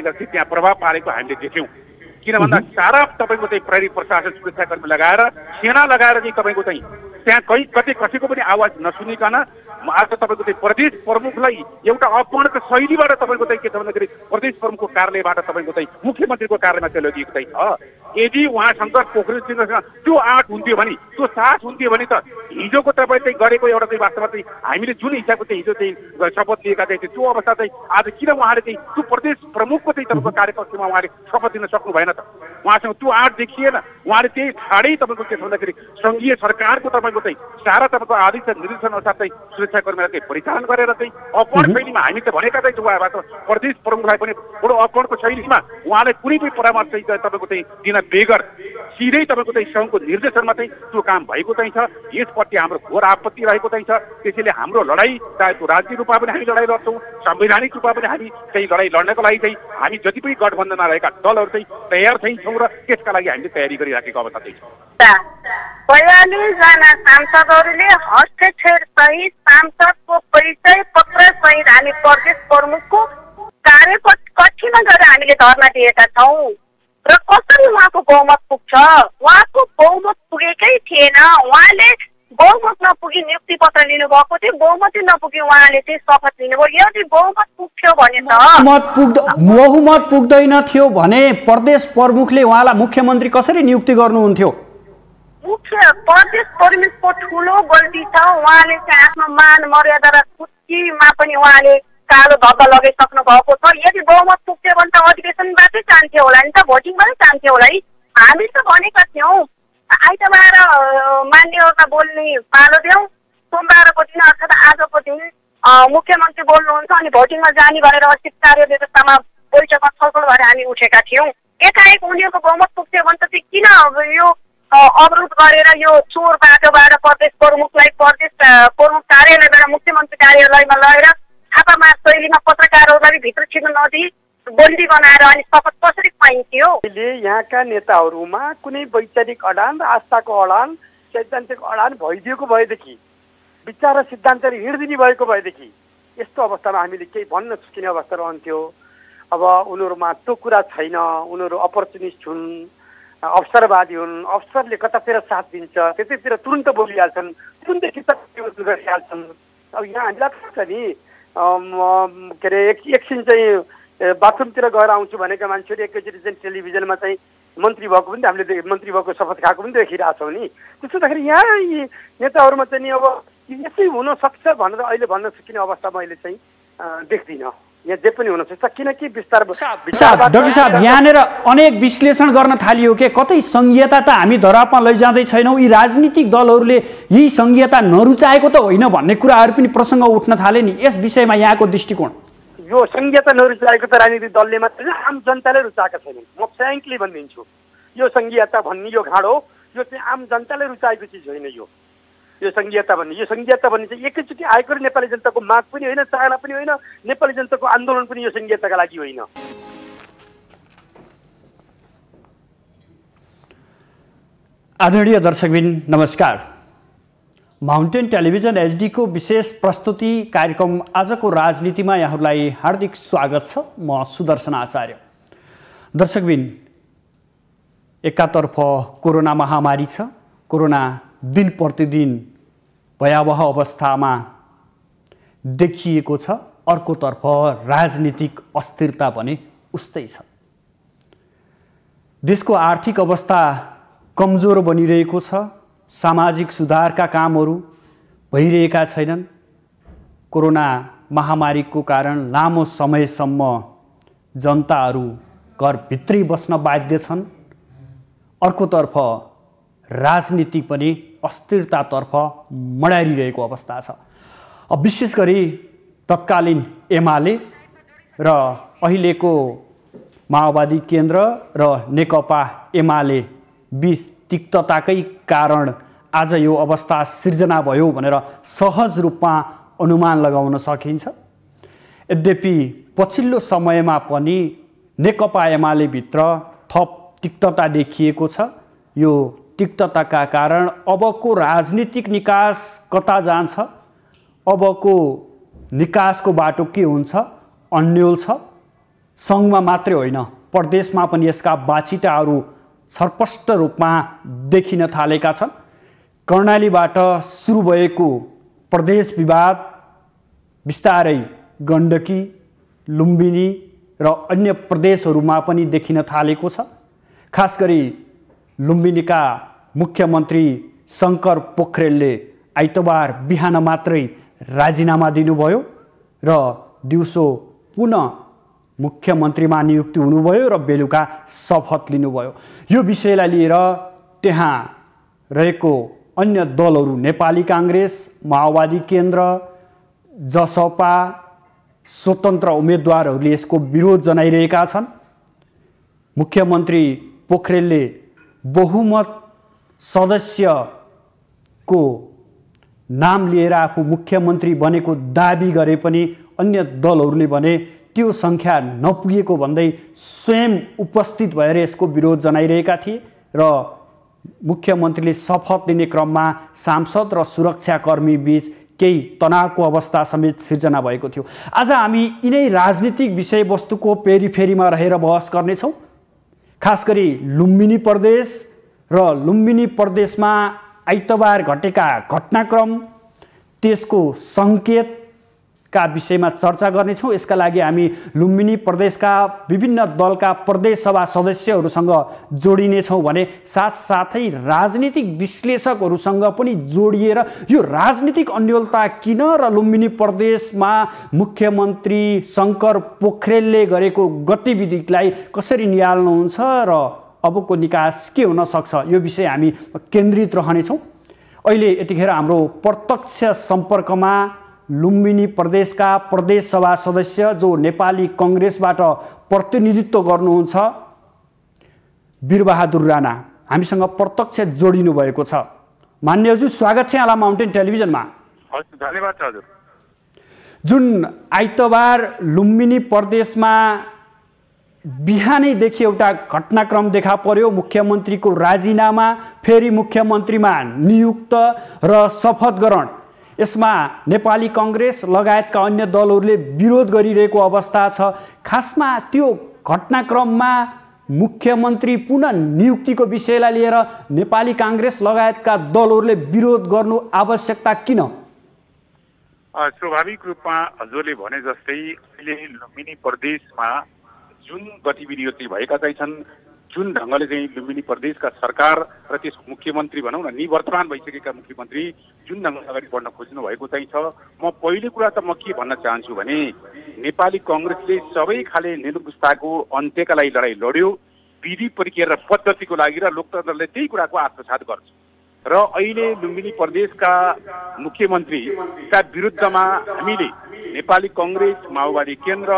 त्यहाँ प्रभाव पारेको हामीले देख्यौँ। किन भन्दा सारा तपाईँको चाहिँ प्रहरी प्रशासन सुरक्षाकर्मी लगाएर सेना लगाएर चाहिँ तपाईँको चाहिँ त्यहाँ कतै कसैको पनि आवाज नसुनिकन आज तपाईँको चाहिँ प्रदेश प्रमुखलाई एउटा अपमानको शैलीबाट तपाईँको चाहिँ के छ भन्दाखेरि प्रदेश प्रमुखको कार्यालयबाट तपाईँको चाहिँ मुख्यमन्त्रीको कार्यालयमा चाहिँ लगिएको चाहिँ छ। यदि उहाँ शङ्कर पोखरेल सिंहसँग त्यो आँट हुन्थ्यो भने, त्यो साहस हुन्थ्यो भने त हिजोको तपाईँ चाहिँ गरेको एउटा चाहिँ वास्तवमा चाहिँ हामीले जुन हिसाबको चाहिँ हिजो चाहिँ शपथ लिएका चाहिँ त्यो अवस्था चाहिँ आज किन उहाँले चाहिँ त्यो प्रदेश प्रमुखको चाहिँ तपाईँको कार्यपक्षमा उहाँले शपथ दिन सक्नु भएन त? उहाँसँग त्यो आँट देखिएन। उहाँले त्यही ठाडै तपाईँको के छ भन्दाखेरि सङ्घीय सरकारको तपाईँको चाहिँ सारा तपाईँको आदेश निर्देशन अनुसार चाहिँ सुरक्षाकर्मीलाई चाहिँ परिचालन गरेर चाहिँ अपहरण शैलीमा हामी त भनेका चाहिँ उहाँबाट प्रदेश प्रमुखलाई पनि बडो अपहरणको शैलीमा उहाँले कुनै पनि परामर्श चाहिँ तपाईँको चाहिँ दिन बेगर सिधै तपाईँको चाहिँ सङ्घको निर्देशनमा चाहिँ त्यो काम भएको चाहिँ छ। यसप्रति हाम्रो घोर आपत्ति रहेको चाहिँ छ। त्यसैले हाम्रो लडाइँ चाहे त्यो राजनीतिक रूपमा पनि हामी लडाइँ लड्छौँ, संवैधानिक रूपमा पनि हामी चाहिँ लडाइँ लड्नको लागि चाहिँ हामी जति पनि गठबन्धनमा रहेका दलहरू चाहिँ तयार छौँ र त्यसका लागि हामीले तयारी गरिराखेको अवस्था चाहिँ छ। 42 जना सांसदहरूले हस्तक्षेप सहित सांसदको परिचय पत्र सहित हामी प्रदेश प्रमुखको कार्यकक्षमा गएर हामीले धर्ना दिएका छौँ र कसरी उहाँको बहुमत पुग्छ? उहाँको बहुमत पुगेकै थिएन। उहाँले बहुमत नपुगी नियुक्ति पत्र लिनुभएको थियो, बहुमत नपुगी उहाँले चाहिँ शपथ लिनुभयो। यदि बहुमत पुग्थ्यो भने त बहुमत पुग्दैन थियो भने प्रदेश प्रमुखले उहाँलाई मुख्यमन्त्री कसरी नियुक्ति गर्नुहुन्थ्यो? मुख्य प्रदेश प्रमुखको ठुलो गल्ती छ। उहाँले चाहिँ आफ्नो मान मर्यादा र कुर्सीमा पनि उहाँले कालो धब्बा लगाइसक्नु भएको छ। यदि बहुमत पुग्थ्यो भने त अधिवेशनबाटै जान्थ्यो होला नि त, भोटिङबाटै जान्थ्यो होला है। हामी त भनेका थियौँ आइतबार मान्यता बोल्ने पालो देऊ, सोमबारको दिन अर्थात् आजको दिन मुख्यमन्त्री बोल्नुहुन्छ अनि भोटिङमा जाने भनेर अस्ति कार्य व्यवस्थामा बैठकमा छलफल भएर हामी उठेका थियौँ। एकाएक उनीहरूको बहुमत पुग्थ्यो भने त किन यो अवरोध गरेर यो चोर बाटोबाट प्रदेश प्रमुखलाई प्रदेश प्रमुख कार्यालयबाट मुख्यमन्त्री कार्यालयमा लगेर छापामार शैलीमा पत्रकारहरूलाई भित्र छिर्न नदिई बन्दी बनाएर अनि शपथ कसरी पाइन्थ्यो? यहाँका नेताहरूमा कुनै वैचारिक अडान र आस्थाको अडान, सैद्धान्तिक अडान भइदिएको भएदेखि, विचार र सिद्धान्तले हिँडिदिने भएको भएदेखि यस्तो अवस्थामा हामीले केही भन्न सकिने अवस्था रहन्थ्यो। अब उनीहरूमा त्यो कुरा छैन। उनीहरू अपर्चुनिस्ट हुन्, अवसरवादी हुन्। अवसरले कतातिर साथ दिन्छ त्यतैतिर तुरुन्त बोलिहाल्छन्, तुरुन्तै किताब गरिहाल्छन्। अब यहाँ हामीलाई थाहा छ नि, के अरे एकछिन चाहिँ बाथरुमतिर गएर आउँछु भनेका मान्छेहरू एकैचोटि चाहिँ टेलिभिजनमा चाहिँ मन्त्री भएको पनि हामीले मन्त्री भएको शपथ खाएको पनि देखिरहेको छौँ नि। त्यसो हुँदाखेरि यहाँ यी नेताहरूमा चाहिँ नि अब यसै हुनसक्छ भनेर अहिले भन्न सकिने अवस्थामा अहिले चाहिँ देख्दिनँ। यहाँ जे पनि हुनसक्छ किनकि बिस्तार डाक्टर साहब यहाँनिर अनेक विश्लेषण गर्न थालियो के कतै संघीयता त हामी धरापमा लैजाँदै छैनौँ, यी राजनीतिक दलहरूले यही संघीयता नरुचाएको त होइन भन्ने कुराहरू पनि प्रसङ्ग उठ्न थाले नि। यस विषयमा यहाँको दृष्टिकोण? यो संघीयता नरुचाएको त राजनीतिक दलले मात्रै आम जनताले रुचाएका छैनन्। म फ्र्याङ्कली भनिदिन्छु, यो संघीयता भन्ने यो घाँडो यो चाहिँ आम जनताले रुचाएको चिज होइन। यो संघीयता भन्ने चाहिँ एकैचोटि आएको नेपाली जनताको माग पनि होइन, चाहना पनि होइन, नेपाली जनताको आन्दोलन पनि यो संघीयताका लागि होइन। आदरणीय दर्शकबिन नमस्कार। माउन्टेन टेलिभिजन एचडी को विशेष प्रस्तुति कार्यक्रम आजको राजनीतिमा यहाँहरूलाई हार्दिक स्वागत छ। म सुदर्शन आचार्य। दर्शकबिन, एकातर्फ कोरोना महामारी छ, कोरोना दिन प्रतिदिन भयावह अवस्थामा देखिएको छ, अर्कोतर्फ राजनीतिक अस्थिरता पनि उस्तै छ। देशको आर्थिक अवस्था कमजोर बनिरहेको छ, सामाजिक सुधारका कामहरू भइरहेका छैनन्। कोरोना महामारीको कारण लामो समयसम्म जनताहरू घरभित्रै बस्न बाध्य छन्। अर्कोतर्फ राजनीति पनि अस्थिरतातर्फ मडारिरहेको अवस्था छ। अब विशेष गरी तत्कालीन एमाले र अहिलेको माओवादी केन्द्र र नेकपा एमाले बीच तिक्तताकै कारण आज यो अवस्था सिर्जना भयो भनेर सहज रूपमा अनुमान लगाउन सकिन्छ। यद्यपि पछिल्लो समयमा पनि नेकपा एमाले भित्र थप तिक्तता देखिएको छ। यो तिक्तताका कारण अबको राजनीतिक निकास कता जान्छ, अबको निकासको बाटो के हुन्छ अन्यल छ। सङ्घमा मात्रै होइन प्रदेशमा पनि यसका बाछिटाहरू स्पष्ट रूपमा देखिन थालेका छन्। कर्णालीबाट सुरु भएको प्रदेश विवाद बिस्तारै गण्डकी, लुम्बिनी र अन्य प्रदेशहरूमा पनि देखिन थालेको छ। खास गरी लुम्बिनीका मुख्यमन्त्री शङ्कर पोखरेलले आइतबार बिहान मात्रै राजीनामा दिनुभयो र दिउँसो पुनः मुख्यमन्त्रीमा नियुक्ति हुनुभयो र बेलुका शपथ लिनुभयो। यो विषयलाई लिएर त्यहाँ रहेको अन्य दलहरू नेपाली काङ्ग्रेस, माओवादी केन्द्र, जसपा, स्वतन्त्र उम्मेदवारहरूले यसको विरोध जनाइरहेका छन्। मुख्यमन्त्री पोखरेलले बहुमत सदस्यको नाम लिएर आफू मुख्यमन्त्री बनेको दाबी गरे पनि अन्य दलहरूले भने त्यो सङ्ख्या नपुगेको भन्दै स्वयं उपस्थित भएर यसको विरोध जनाइरहेका थिए र मुख्यमन्त्रीले शपथ लिने क्रममा सांसद र सुरक्षाकर्मी बीच केही तनावको अवस्था समेत सिर्जना भएको थियो। आज हामी यिनै राजनीतिक विषयवस्तुको पेरिफेरीमा रहेर बहस गर्नेछौँ। खास गरी लुम्बिनी प्रदेश र लुम्बिनी प्रदेशमा आइतबार घटेका घटनाक्रम, त्यसको सङ्केतका विषयमा चर्चा गर्नेछौँ। यसका लागि हामी लुम्बिनी प्रदेशका विभिन्न दलका प्रदेश सभा सदस्यहरूसँग जोडिनेछौँ भने साथसाथै राजनीतिक विश्लेषकहरूसँग पनि जोडिएर यो राजनीतिक अन्योलता किन र लुम्बिनी प्रदेशमा मुख्यमन्त्री शङ्कर पोखरेलले गरेको गतिविधिलाई कसरी निहाल्नुहुन्छ र अबको निकास के हुन सक्छ, यो विषय हामी केन्द्रित रहनेछौँ। अहिले यतिखेर हाम्रो प्रत्यक्ष सम्पर्कमा लुम्बिनी प्रदेशका प्रदेश सभा सदस्य जो नेपाली काङ्ग्रेसबाट प्रतिनिधित्व गर्नुहुन्छ वीरबहादुर राणा हामीसँग प्रत्यक्ष जोडिनु भएको छ। मान्यज्यू, स्वागत छ यहाँलाई माउन्टेन टेलिभिजनमा। धन्यवाद हजुर। जुन आइतबार लुम्बिनी प्रदेशमा बिहानैदेखि एउटा घटनाक्रम देखा पर्यो, मुख्यमन्त्रीको राजीनामा, फेरि मुख्यमन्त्रीमा नियुक्त र शपथ ग्रहण। यसमा नेपाली काङ्ग्रेस लगायतका अन्य दलहरूले विरोध गरिरहेको अवस्था छ। खासमा त्यो घटनाक्रममा मुख्यमन्त्री पुनः नियुक्तिको विषयलाई लिएर नेपाली काङ्ग्रेस लगायतका दलहरूले विरोध गर्नु आवश्यकता किन? स्वाभाविक रूपमा हजुरले भने जस्तै अहिले लुम्बिनी प्रदेशमा जुन गतिविधिहरू चाहिँ भएका चाहिँ छन्, जुन ढङ्गले चाहिँ लुम्बिनी प्रदेशका सरकार र त्यसको मुख्यमन्त्री भनौँ न निवर्तमान भइसकेका मुख्यमन्त्री जुन ढङ्गले अगाडि बढ्न खोज्नु भएको चाहिँ छ, म पहिलो कुरा त म के भन्न चाहन्छु भने नेपाली काङ्ग्रेसले सबै खाले निरंकुशताको अन्त्यका लागि लडाइँ लड्यो, विधि प्रक्रिया र पद्धतिको लागि, र लोकतन्त्रले त्यही कुराको आत्मसात गर्छ। र अहिले लुम्बिनी प्रदेशका मुख्यमन्त्रीका विरुद्धमा हामीले नेपाली काङ्ग्रेस, माओवादी केन्द्र,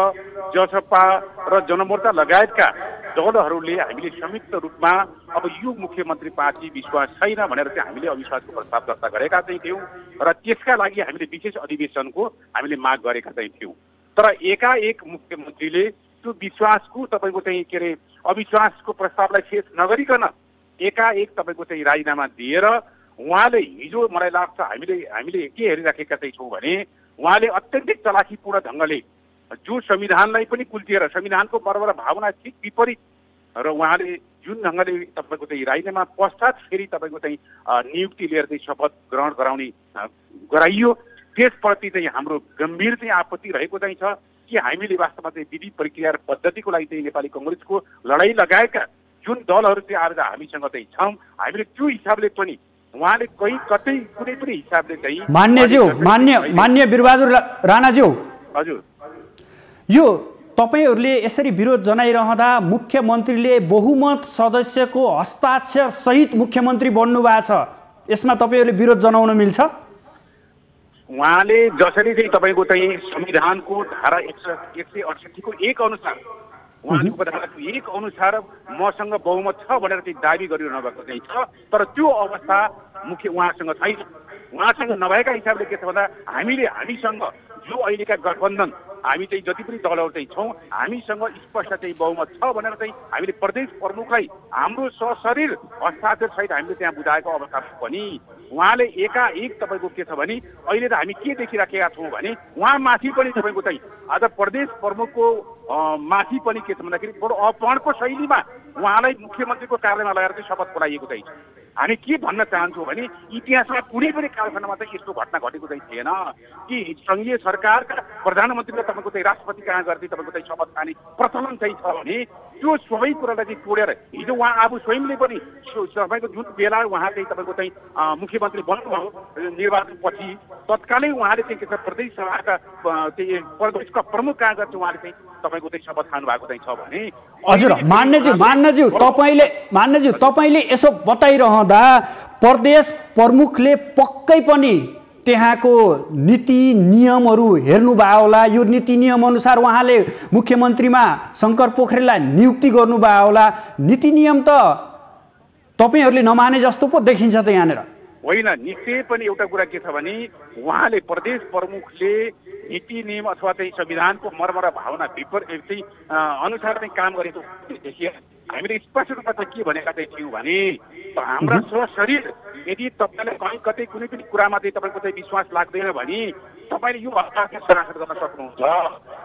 जसपा र जनमोर्चा लगायतका दलहरूले हामीले संयुक्त रूपमा अब यो मुख्यमन्त्री पार्टी विश्वास छैन भनेर चाहिँ हामीले अविश्वासको प्रस्ताव दर्ता गरेका चाहिँ थियौँ र त्यसका लागि हामीले विशेष अधिवेशनको हामीले माग गरेका चाहिँ थियौँ। तर एकाएक मुख्यमन्त्रीले त्यो विश्वासको तपाईँको चाहिँ के अरे अविश्वासको प्रस्तावलाई फेस नगरिकन एकाएक तपाईँको चाहिँ राजीनामा दिएर उहाँले हिजो मलाई लाग्छ हामीले के हेरिराखेका चाहिँ छौँ भने उहाँले अत्यन्तै चलाखीपूर्ण ढङ्गले जो संविधानलाई पनि कुल्चिएर संविधानको पर्व र भावना ठिक विपरीत र उहाँले जुन ढङ्गले तपाईँको चाहिँ राजीनामा पश्चात फेरि तपाईँको चाहिँ नियुक्ति लिएर चाहिँ शपथ ग्रहण गराइयो, त्यसप्रति चाहिँ हाम्रो गम्भीर चाहिँ आपत्ति रहेको चाहिँ छ कि हामीले वास्तवमा चाहिँ विधि प्रक्रिया र पद्धतिको लागि चाहिँ नेपाली काङ्ग्रेसको लडाइँ लगाएका जुन दलहरू चाहिँ आज हामीसँग चाहिँ छौँ, हामीले त्यो हिसाबले पनि उहाँले कतै कुनै पनि हिसाबले चाहिँ मान्य वीरबहादुर राणाज्यू, हजुर, यो तपाईहरूले यसरी विरोध जनाइरहँदा मुख्यमन्त्रीले बहुमत सदस्यको हस्ताक्षर सहित मुख्यमन्त्री बन्नु भएको छ, यसमा तपाईँहरूले विरोध जनाउन मिल्छ? उहाँले जसरी चाहिँ तपाईँको चाहिँ संविधानको धारा 168 को 1 अनुसार उहाँले उपधाराको 1 अनुसार मसँग बहुमत छ भनेर चाहिँ दाबी गरिरहनु भएको चाहिँ छ, तर त्यो अवस्था उहाँसँग छैन। उहाँसँग नभएका हिसाबले के छ भन्दा हामीसँग जो अहिलेका गठबन्धन हामी चाहिँ जति पनि दलहरू चाहिँ छौँ हामीसँग स्पष्ट चाहिँ बहुमत छ भनेर चाहिँ हामीले प्रदेश प्रमुखलाई हाम्रो सशरीर हस्ताक्षर सहित हामीले त्यहाँ बुझाएको अवस्था पनि उहाँले एकाएक तपाईँको के छ भने अहिले त हामी के देखिराखेका छौँ भने उहाँ माथि पनि तपाईँको चाहिँ आज प्रदेश प्रमुखको माथि पनि के छ भन्दाखेरि बडो अपहरणको शैलीमा उहाँलाई मुख्यमन्त्रीको कार्यालयमा लगाएर चाहिँ शपथ पढाइएको चाहिँ हामी के भन्न चाहन्छौँ भने इतिहासमा कुनै पनि कालखण्डमा चाहिँ यस्तो घटना घटेको चाहिँ थिएन कि सङ्घीय सरकारका प्रधानमन्त्रीले तपाईँको चाहिँ राष्ट्रपति कहाँ गर्दै तपाईँको चाहिँ शपथ खाने प्रचलन चाहिँ छ भने त्यो सबै कुरालाई चाहिँ तोडेर हिजो उहाँ आफू स्वयंले पनि तपाईँको जुन बेला उहाँ चाहिँ तपाईँको चाहिँ मुख्यमन्त्री बन्नुभयो निर्वाचनपछि तत्कालै उहाँले चाहिँ के छ प्रदेश सभाका चाहिँ प्रदेशका प्रमुख कहाँ गर्छ उहाँले चाहिँ तपाईँको चाहिँ शपथ खानु भएको चाहिँ छ भने हजुर मान्यज्यू तपाईँले यसो बताइरहँदा प्रदेश प्रमुखले पक्कै पनि त्यहाँको नीति नियमहरू हेर्नुभयो होला यो नीति नियम अनुसार उहाँले मुख्यमन्त्रीमा शङ्कर पोखरेललाई नियुक्ति गर्नुभयो होला नीति नियम त तपाईँहरूले नमाने जस्तो पो देखिन्छ त यहाँनिर होइन निश्चय पनि एउटा कुरा के छ भने उहाँले प्रदेश प्रमुखले नीति नियम अथवा चाहिँ संविधानको मर्म र भावना विपरीत चाहिँ अनुसार चाहिँ काम गरेको देखिए हामीले स्पष्ट रूपमा चाहिँ के भनेका चाहिँ थियौँ भने हाम्रा स्वशरीर यदि तपाईँलाई कहीँ कतै कुनै पनि कुरामा चाहिँ तपाईँको चाहिँ विश्वास लाग्दैन भने तपाईँले यो हस्ताक्षर सरासर गर्न सक्नुहुन्छ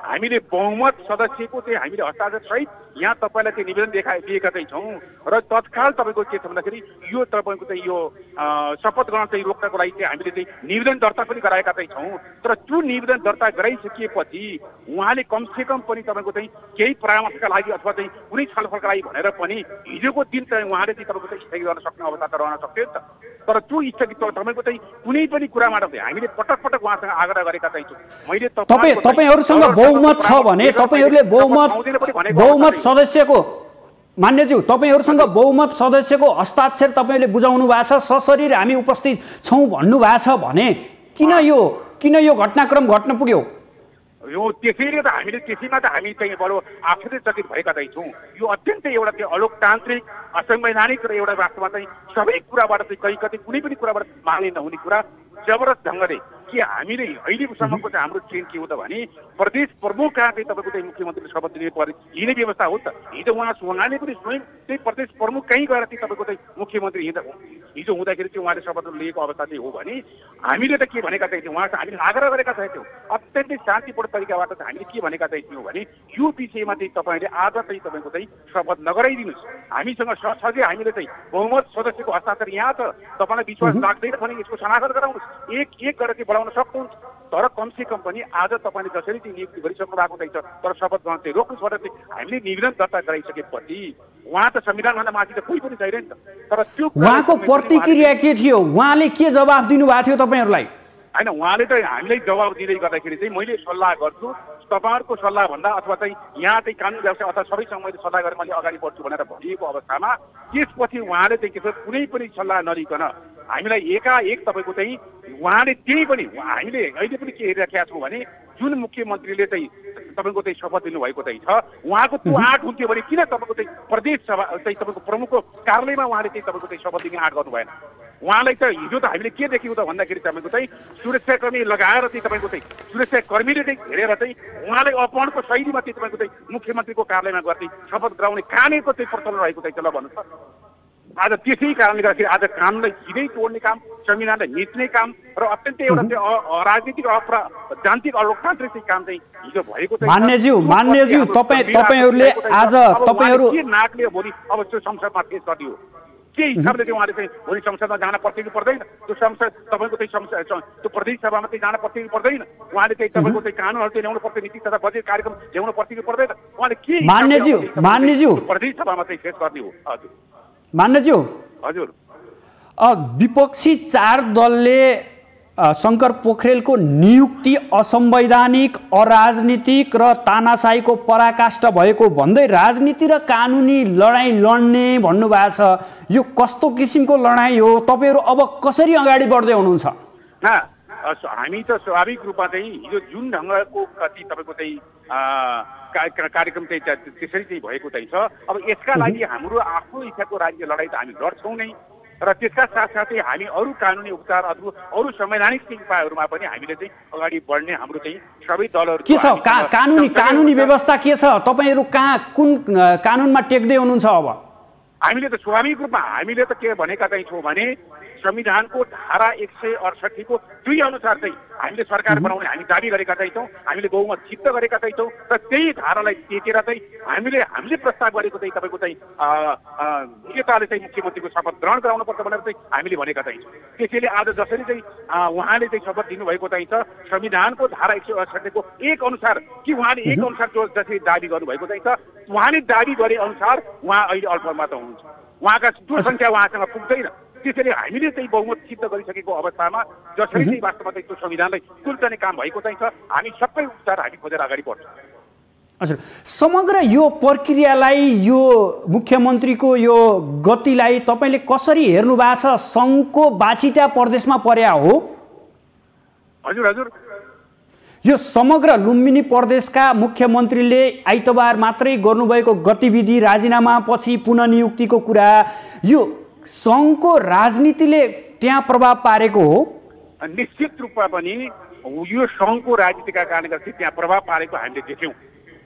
हामीले बहुमत सदस्यको चाहिँ हामीले हस्ताक्षर सहित यहाँ तपाईँलाई चाहिँ निवेदन दिएका चाहिँ छौँ र तत्काल तपाईँको के छ भन्दाखेरि यो तपाईँको चाहिँ यो शपथ ग्रहण चाहिँ रोक्नको लागि चाहिँ हामीले चाहिँ निवेदन दर्ता पनि गराएका चाहिँ छौँ तर त्यो निवेदन दर्ता गराइसकिएपछि उहाँले कमसेकम पनि तपाईँको चाहिँ केही परामर्शका लागि अथवा चाहिँ कुनै छलफलका लागि भनेर पनि हिजोको दिन चाहिँ उहाँले चाहिँ तपाईँको चाहिँ स्थगित गर्न सक्ने अवस्था त रहन सक्थ्यो नि त तर त्यो स्थगित तपाईँको चाहिँ कुनै पनि कुराबाट हामीले पटक पटक उहाँसँग आग्रह गरेका चाहिँ छौँ मैले तपाईँहरूसँग बहुमत छ भने तपाईँहरूले बहुमत सदस्यको मान्यज्यू तपाईँहरूसँग बहुमत सदस्यको हस्ताक्षर तपाईँले बुझाउनु भएको छ सशरीर हामी उपस्थित छौँ भन्नुभएको छ भने किन यो घटनाक्रम घट्न पुग्यो यो त्यसैले त हामीले त्यसैमा त हामी चाहिँ बडो आश्चर्यचकित भएका चाहिँ छौँ यो अत्यन्तै एउटा चाहिँ अलोकतान्त्रिक असंवैधानिक र एउटा वास्तवमा चाहिँ सबै कुराबाट चाहिँ कहीँ कतै कुनै पनि कुराबाट मान्य नहुने कुरा जबरजस्त ढङ्गले कि हामीले अहिलेसम्मको चाहिँ हाम्रो ट्रेन के हो त भने प्रदेश प्रमुख कहाँ चाहिँ तपाईँको चाहिँ मुख्यमन्त्रीले शपथ लिने व्यवस्था हो त हिजो उहाँले पनि स्वयं चाहिँ प्रदेश प्रमुख कहीँ गएर चाहिँ तपाईँको चाहिँ मुख्यमन्त्री हिजो हुँदाखेरि चाहिँ उहाँले शपथ लिएको अवस्था चाहिँ हो भने हामीले त के भनेका चाहिँ थियौँ उहाँसँग हामीले आग्रह गरेका थियौँ अत्यन्तै शान्तिपूर्ण तरिकाबाट चाहिँ हामीले के भनेका चाहिँ थियौँ भने यो विषयमा चाहिँ तपाईँले आज चाहिँ तपाईँको चाहिँ शपथ नगराइदिनुहोस् हामीसँग सरसर्ती हामीले चाहिँ बहुमत सदस्यको हस्ताक्षर यहाँ छ तपाईँलाई विश्वास लाग्दैन भने यसको समाधान गराउनुहोस् एक एक गरेर चाहिँ बढाउन सक्नुहुन्छ तर कमसेकम पनि आज तपाईँले जसरी चाहिँ नियुक्ति गरिसक्नु भएको चाहिँ छ तर शपथ ग्रहण चाहिँ रोक्नुहोस् भनेर चाहिँ हामीले निवेदन दर्ता गराइसकेपछि उहाँ त संविधानभन्दा माथि त कोही पनि छैन नि त तर त्यो उहाँको प्रतिक्रिया के थियो उहाँले के जवाफ दिनुभएको थियो तपाईँहरूलाई होइन उहाँले त हामीलाई जवाब दिँदै गर्दाखेरि चाहिँ मैले सल्लाह गर्छु तपाईँहरूको सल्लाह भन्दा अथवा चाहिँ यहाँ चाहिँ कानुन व्यवस्था अथवा सबैसँग मैले सल्लाह गरेर मैले अगाडि बढ्छु भनेर भनिएको अवस्थामा त्यसपछि उहाँले चाहिँ के छ कुनै पनि सल्लाह नलिकन हामीलाई एकाएक तपाईँको चाहिँ उहाँले त्यही पनि हामीले अहिले पनि के हेरिराखेका छौँ भने जुन मुख्यमन्त्रीले चाहिँ तपाईँको चाहिँ शपथ लिनुभएको चाहिँ छ उहाँको त्यो आँट हुन्थ्यो भने किन तपाईँको चाहिँ प्रदेश सभा चाहिँ तपाईँको प्रमुखको कार्यालयमा उहाँले चाहिँ तपाईँको चाहिँ शपथ लिने आँट गर्नु भएन उहाँलाई त हिजो त हामीले के देख्यौँ त भन्दाखेरि तपाईँको चाहिँ सुरक्षाकर्मी लगाएर चाहिँ तपाईँको चाहिँ सुरक्षाकर्मीले चाहिँ हेरेर चाहिँ उहाँलाई अपहरणको शैलीमा चाहिँ तपाईँको चाहिँ मुख्यमन्त्रीको कार्यालयमा गर्दै शपथ गराउने कहाँनिरको चाहिँ प्रचलन रहेको चाहिँ ल भन्नुहोस् त आज त्यसै कारणले गर्दाखेरि आज कामलाई सिधै तोड्ने काम संविधानलाई मिच्ने काम र अत्यन्तै एउटा चाहिँ अराजनीतिक जान्त्रिक अलोकतान्त्रिक चाहिँ काम चाहिँ हिजो भएको चाहिँ मान्यज्यू तपाईँहरूले आज तपाईँहरू के नाकले भोलि अब त्यो संसदमा पेश गर्ने हो के हिसाबले चाहिँ उहाँले चाहिँ भोलि संसदमा जान पर्छ कि पर्दैन त्यो संसद तपाईँको चाहिँ त्यो प्रदेश सभामा चाहिँ जान पर्छ कि पर्दैन उहाँले चाहिँ तपाईँको चाहिँ कानुनहरू चाहिँ ल्याउनु पर्छ नीति तथा बजेट कार्यक्रम ल्याउनु पर्छ कि पर्दैन उहाँले के मान्यज्यू प्रदेश सभामा चाहिँ पेश गर्ने हो हजुर मान्यज्यू हजुर विपक्षी 4 दलले शङ्कर पोखरेलको नियुक्ति असंवैधानिक अराजनीतिक र तानाशाहीको पराकाष्ठा भएको भन्दै राजनीति र कानुनी लडाईँ लड्ने भन्नुभएको छ यो कस्तो किसिमको लडाईँ हो तपाईँहरू अब कसरी अगाडि बढ्दै हुनुहुन्छ हामी त स्वाभाविक रूपमा चाहिँ हिजो जुन ढङ्गको कति तपाईँको चाहिँ कार्यक्रम चाहिँ त्यसरी चाहिँ भएको चाहिँ छ अब यसका लागि हाम्रो आफ्नो इच्छाको राज्य लडाईँ त हामी लड्छौँ नै र त्यसका साथसाथै हामी अरू कानुनी उपचार अथवा अरू संवैधानिक उपायहरूमा पनि हामीले चाहिँ अगाडि बढ्ने हाम्रो चाहिँ सबै दलहरू के छ कानुनी व्यवस्था के छ तपाईहरु कहाँ कुन कानुनमा टेक्दै हुनुहुन्छ अब हामीले त स्वाभाविक रूपमा हामीले त के भनेका चाहिँ छौँ भने संविधानको धारा 168 को 2 अनुसार चाहिँ हामीले सरकार बनाउने हामी दाबी गरेका चाहिँ छौँ हामीले बहुमत सिद्ध गरेका चाहिँ छौँ र त्यही धारालाई टेकेर चाहिँ हामीले प्रस्ताव गरेको चाहिँ तपाईँको चाहिँ नेताले चाहिँ मुख्यमन्त्रीको शपथ ग्रहण गराउनुपर्छ भनेर चाहिँ हामीले भनेका चाहिँ छौँ त्यसैले आज जसरी चाहिँ उहाँले चाहिँ शपथ दिनुभएको चाहिँ छ संविधानको धारा 168 को 1 अनुसार कि उहाँले 1 अनुसार जो जसरी दाबी गर्नुभएको चाहिँ छ उहाँले दाबी गरे अनुसार उहाँ अहिले अल्पमतमा हुनुहुन्छ उहाँका जो सङ्ख्या उहाँसँग पुग्दैन त्यसैले हामीले चाहिँ बहुमत सिद्ध गरिसकेको अवस्थामा जसरी चाहिँ वास्तवमा चाहिँ त्यो संविधानलाई कुल्चने काम भएको चाहिँ छ हामी सबै उपचार हामी खोजेर अगाडि बढ्छौँ हजुर समग्र यो प्रक्रियालाई यो मुख्यमन्त्रीको यो गतिलाई तपाईले कसरी हेर्नु भएको छ सङ्घको बाछिटा प्रदेशमा पर्या हो हजुर हजुर यो समग्र लुम्बिनी प्रदेशका मुख्यमन्त्रीले आइतबार मात्रै गर्नुभएको गतिविधि राजीनामा पछि पुननियुक्तिको कुरा यो सङ्घको राजनीतिले त्यहाँ प्रभाव पारेको हो निश्चित रूपमा पनि यो सङ्घको राजनीतिका कारणले गर्दा त्यहाँ प्रभाव पारेको हामीले देख्यौँ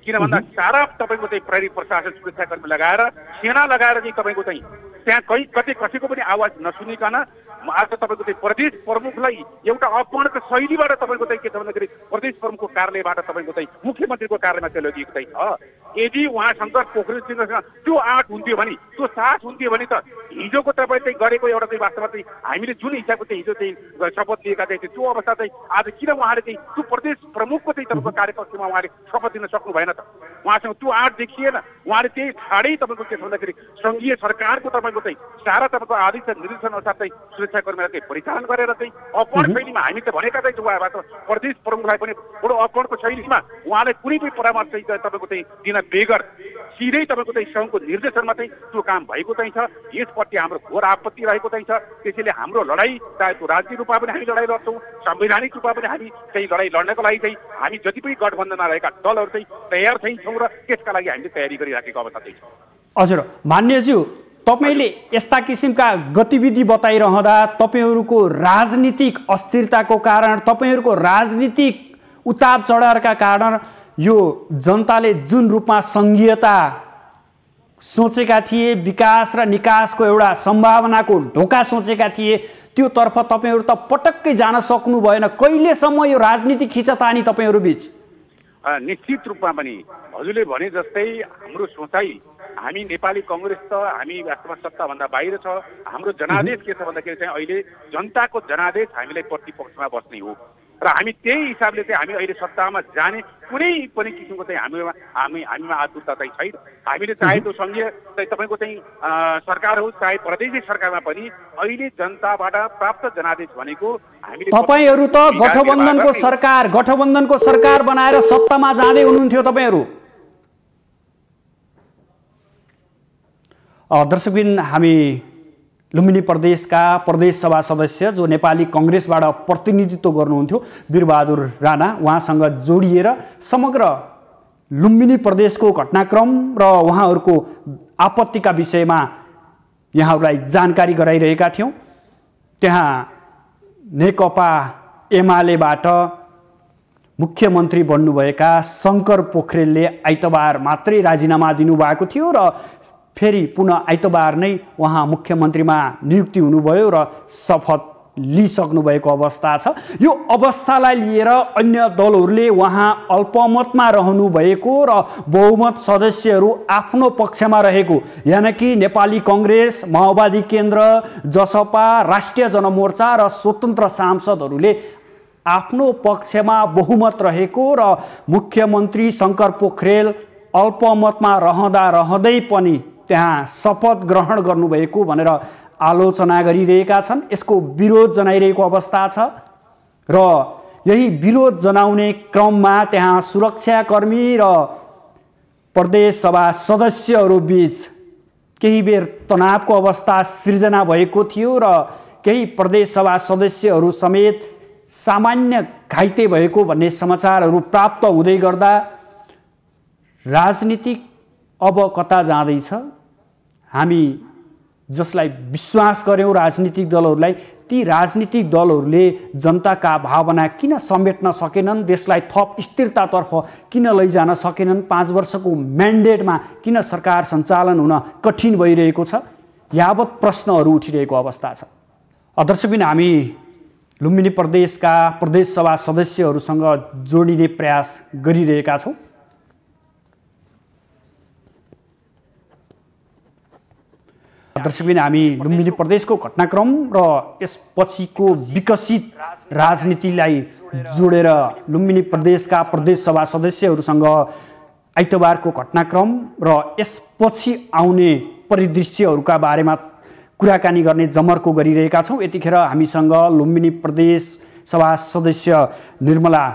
किन भन्दा सारा तपाईँको चाहिँ प्रहरी प्रशासन सुरक्षाकर्मी लगाएर सेना लगाएर चाहिँ तपाईँको चाहिँ त्यहाँ कतै कसैको पनि आवाज नसुनिकन आज तपाईँको चाहिँ प्रदेश प्रमुखलाई एउटा अपमानको शैलीबाट तपाईँको चाहिँ के छ भन्दाखेरि प्रदेश प्रमुखको कार्यालयबाट तपाईँको चाहिँ मुख्यमन्त्रीको कार्यालयमा चाहिँ लगिएको चाहिँ छ यदि उहाँ शङ्कर पोखरेलसँग त्यो आँट हुन्थ्यो भने त्यो साहस हुन्थ्यो भने त हिजोको तपाईँ चाहिँ गरेको एउटा चाहिँ वास्तवमा चाहिँ हामीले जुन हिसाबको चाहिँ हिजो चाहिँ शपथ लिएका चाहिँ त्यो अवस्था चाहिँ आज किन उहाँले चाहिँ त्यो प्रदेश प्रमुखको चाहिँ तपाईँको कार्यपक्षमा उहाँले शपथ दिन सक्नु भएन त उहाँसँग त्यो आँट देखिएन उहाँले त्यही ठाडै तपाईँको के छ भन्दाखेरि सङ्घीय सरकारको तपाईँको चाहिँ सारा तपाईँको आदेश निर्देशन अनुसार चाहिँ सुरक्षाकर्मीलाई चाहिँ परिचालन गरेर चाहिँ अपहरण शैलीमा हामी त भनेका चाहिँ उहाँबाट प्रदेश प्रमुखलाई पनि बडो अपहरणको शैलीमा उहाँलाई कुनै पनि परामर्श चाहिँ तपाईँको चाहिँ दिन बेगर सिधै तपाईँको चाहिँ सङ्घको निर्देशनमा चाहिँ त्यो काम भएको चाहिँ छ यसप्रति हाम्रो घोर आपत्ति रहेको चाहिँ छ त्यसैले हाम्रो लडाइँ चाहे त्यो राजनीतिक रूपमा पनि हामी लडाइँ लड्छौँ संवैधानिक रूपमा पनि हामी चाहिँ लडाइँ लड्नको लागि चाहिँ हामी जति पनि गठबन्धनमा रहेका दलहरू चाहिँ तयार चाहिँ छौँ र त्यसका लागि हामीले तयारी गरिराखेको अवस्था चाहिँ छ हजुर मान्यज्यू तपाईले यस्ता किसिमका गतिविधि बताइरहँदा तपाईहरूको राजनीतिक अस्थिरताको कारण तपाईहरूको राजनीतिक उतार चढावका कारण यो जनताले जुन रूपमा सङ्घीयता सोचेका थिए विकास र निकासको एउटा सम्भावनाको ढोका सोचेका थिए त्यो तर्फ तपाईहरू त पटक्कै जान सक्नु भएन कहिलेसम्म यो राजनीतिक खिचातानी तपाईहरू बीच निश्चित रूपमा पनि हजुरले भने जस्तै हाम्रो सोचाइ हामी नेपाली कङ्ग्रेस त हामी वास्तवमा सत्ताभन्दा बाहिर छ हाम्रो जनादेश के छ भन्दाखेरि चाहिँ अहिले जनताको जनादेश हामीलाई प्रतिपक्षमा बस्ने हो र हामी त्यही हिसाबले चाहिँ हामी अहिले सत्तामा जाने कुनै पनि किसिमको चाहिँ हामीमा आतुरता चाहिँ छैन हामीले चाहे त्यो सङ्घीय तपाईँको चाहिँ सरकार होस् चाहे प्रादेशिक सरकारमा पनि अहिले जनताबाट प्राप्त जनादेश भनेको हामीले तपाईहरू त गठबन्धनको सरकार बनाएर सत्तामा जाँदै हुनुहुन्थ्यो तपाईहरू दर्शकबिन हामी लुम्बिनी प्रदेशका प्रदेश सभा सदस्य जो नेपाली कङ्ग्रेसबाट प्रतिनिधित्व गर्नुहुन्थ्यो वीरबहादुर राणा उहाँसँग जोडिएर समग्र लुम्बिनी प्रदेशको घटनाक्रम र उहाँहरूको आपत्तिका विषयमा यहाँहरूलाई जानकारी गराइरहेका थियौँ त्यहाँ नेकपा एमालेबाट मुख्यमन्त्री बन्नुभएका शङ्कर पोखरेलले आइतबार मात्रै राजीनामा दिनुभएको थियो र फेरि पुनः आइतबार नै उहाँ मुख्यमन्त्रीमा नियुक्ति हुनुभयो र शपथ लिइसक्नु भएको अवस्था छ यो अवस्थालाई लिएर अन्य दलहरूले उहाँ अल्पमतमा रहनु भएको र बहुमत सदस्यहरू आफ्नो पक्षमा रहेको यानि कि नेपाली कङ्ग्रेस माओवादी केन्द्र जसपा राष्ट्रिय जनमोर्चा र स्वतन्त्र सांसदहरूले आफ्नो पक्षमा बहुमत रहेको र मुख्यमन्त्री शङ्कर पोखरेल अल्पमतमा रहँदै पनि त्यहाँ शपथ ग्रहण गर्नुभएको भनेर आलोचना गरिरहेका छन् यसको विरोध जनाइरहेको अवस्था छ र यही विरोध जनाउने क्रममा त्यहाँ सुरक्षाकर्मी र प्रदेश सभा सदस्यहरू बीच केही बेर तनावको अवस्था सिर्जना भएको थियो र केही प्रदेश सभा सदस्यहरू समेत सामान्य घाइते भएको भन्ने समाचारहरू प्राप्त हुँदै गर्दा राजनीतिक अब कता जाँदैछ हामी जसलाई विश्वास गर्यौँ राजनीतिक दलहरूलाई, ती राजनीतिक दलहरूले जनताका भावना किन समेट्न सकेनन्, देशलाई थप स्थिरतातर्फ किन लैजान सकेनन्, 5 वर्षको म्यान्डेटमा किन सरकार सञ्चालन हुन कठिन भइरहेको छ, यावत प्रश्नहरू उठिरहेको अवस्था छ। अध्यक्षबिन हामी लुम्बिनी प्रदेशका प्रदेश सभा सदस्यहरूसँग जोडिने प्रयास गरिरहेका छौँ। दर्शकबिन हामी लुम्बिनी प्रदेशको घटनाक्रम र यसपछिको विकसित राजनीतिलाई जोडेर लुम्बिनी प्रदेशका प्रदेश सभा सदस्यहरूसँग आइतबारको घटनाक्रम र यसपछि आउने परिदृश्यहरूका बारेमा कुराकानी गर्ने जमर्को गरिरहेका छौँ। यतिखेर हामीसँग लुम्बिनी प्रदेश सभा सदस्य निर्मला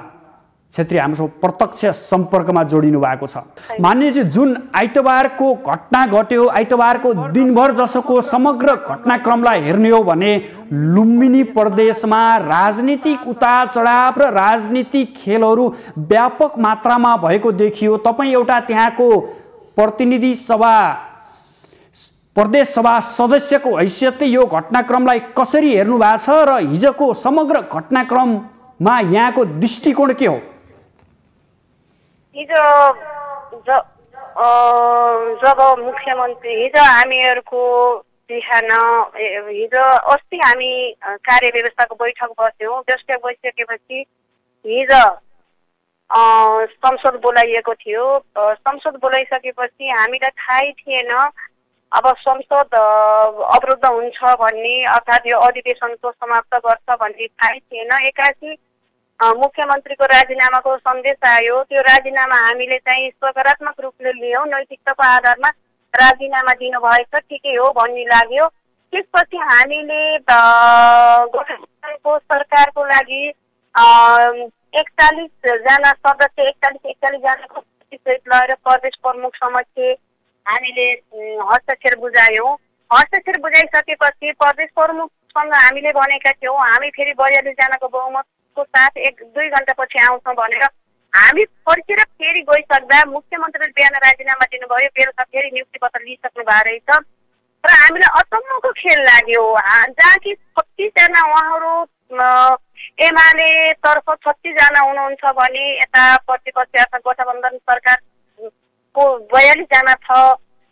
छेत्री हाम्रो प्रत्यक्ष सम्पर्कमा जोडिनु भएको छ। मान्यजी, जुन आइतबारको घटना घट्यो, आइतबारको दिनभर जसोको समग्र घटनाक्रमलाई हेर्ने हो भने लुम्बिनी प्रदेशमा राजनीतिक उतार चढाव र राजनीतिक खेलहरू व्यापक मात्रामा भएको देखियो। तपाईँ एउटा त्यहाँको प्रतिनिधि सभा प्रदेश सभा सदस्यको हैसियतले यो घटनाक्रमलाई कसरी हेर्नु भएको छ र हिजोको समग्र घटनाक्रममा यहाँको दृष्टिकोण के हो? हिजो जब मुख्यमन्त्री हिजो हामीहरूको बिहान हिजो अस्ति हामी कार्य व्यवस्थाको बैठक बस्यौँ। बैठक बसिसकेपछि हिजो संसद बोलाइएको थियो। संसद बोलाइसकेपछि हामीलाई थाहै थिएन अब संसद अवरुद्ध हुन्छ भन्ने, अर्थात् यो अधिवेशनको समाप्त गर्छ भन्ने थाहै थिएन। एकासी मुख्यमन्त्रीको राजीनामाको सन्देश आयो। त्यो राजीनामा हामीले चाहिँ सकारात्मक रूपले लियौँ। नैतिकताको आधारमा राजीनामा दिनुभएछ, ठिकै हो भन्ने लाग्यो। त्यसपछि हामीले गठबन्धनको सरकारको लागि 41 जना सदस्य 41 जनाको लगेर प्रदेश प्रमुख समक्ष हामीले हस्ताक्षर बुझायौँ। हस्ताक्षर बुझाइसकेपछि प्रदेश प्रमुखसँग हामीले भनेका थियौँ हामी फेरि 42 जनाको बहुमतको साथ 1-2 घण्टापछि आउँछौँ भनेर। हामी फर्केर फेरि गइसक्दा मुख्यमन्त्रीले बिहान राजीनामा दिनुभयो, बेलुका फेरि नियुक्ति पत्र लिइसक्नु भएको रहेछ र हामीलाई अचम्मको खेल लाग्यो। जहाँ कि 36 जना उहाँहरू एमाले तर्फ 36 जना हुनुहुन्छ भने यता प्रतिपक्ष अर्थात् गठबन्धन सरकारको 42 जना छ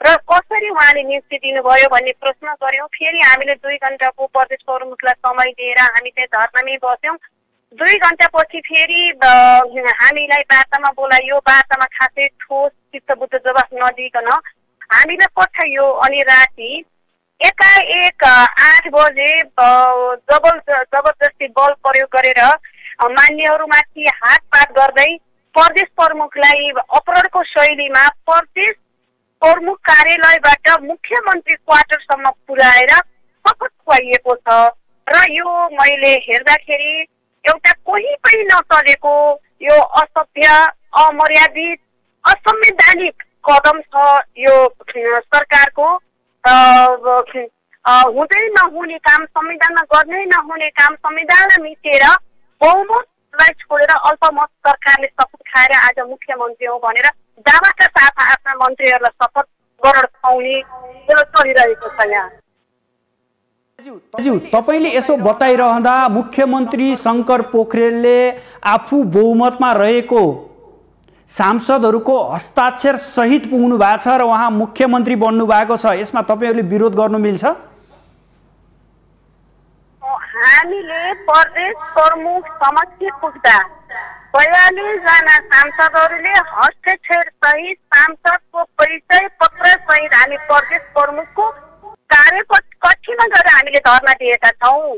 र कसरी उहाँले नियुक्ति दिनुभयो भन्ने प्रश्न गर्यौँ। फेरि हामीले 2 घण्टाको प्रदेश प्रमुखलाई समय दिएर हामी चाहिँ धरनामै बस्यौँ। 2 घण्टापछि फेरि हामीलाई वार्तामा बोलाइयो। वार्तामा खासै ठोस चित्तबुद्ध जवाफ नदिइकन हामीलाई पठाइयो। अनि राति एकाएक 8 बजे जबरजस्ती बल प्रयोग गरेर मान्यहरूमाथि हातपात गर्दै प्रदेश प्रमुखलाई अपराधको शैलीमा प्रदेश प्रमुख कार्यालयबाट मुख्यमन्त्री क्वार्टरसम्म पुर्याएर शपथ खुवाइएको छ र यो मैले हेर्दाखेरि एउटा कोही पनि नचलेको यो असभ्य, अमर्यादित, असंवैधानिक कदम छ यो सरकारको। हुँदै नहुने काम, संविधानमा गर्नै नहुने काम संविधानलाई मिचेर बहुमतलाई छोडेर अल्पमत सरकारले शपथ खाएर आज मुख्यमन्त्री हो भनेर दावाका साथ आफ्ना मन्त्रीहरूलाई शपथ गराउन पाउने चलिरहेको छ। यहाँ तपाईले यसो बताइरहँदा मुख्यमन्त्री शङ्कर पोखरेलले आफू बहुमतमा रहेको सांसदहरूको हस्ताक्षर सहित पुग्नु भएको छ र उहाँ मुख्यमन्त्री बन्नु भएको छ। यसमा तपाईहरूले विरोध गर्नु मिल्छ? हामीले प्रदेश प्रमुख समक्ष पुग्दा 42 जना सांसदहरूले हस्ताक्षर सहित सांसदको परिचय पत्र सहित हामी प्रदेश प्रमुखको कार्यकक्षमा गएर हामीले धरना दिएका छौँ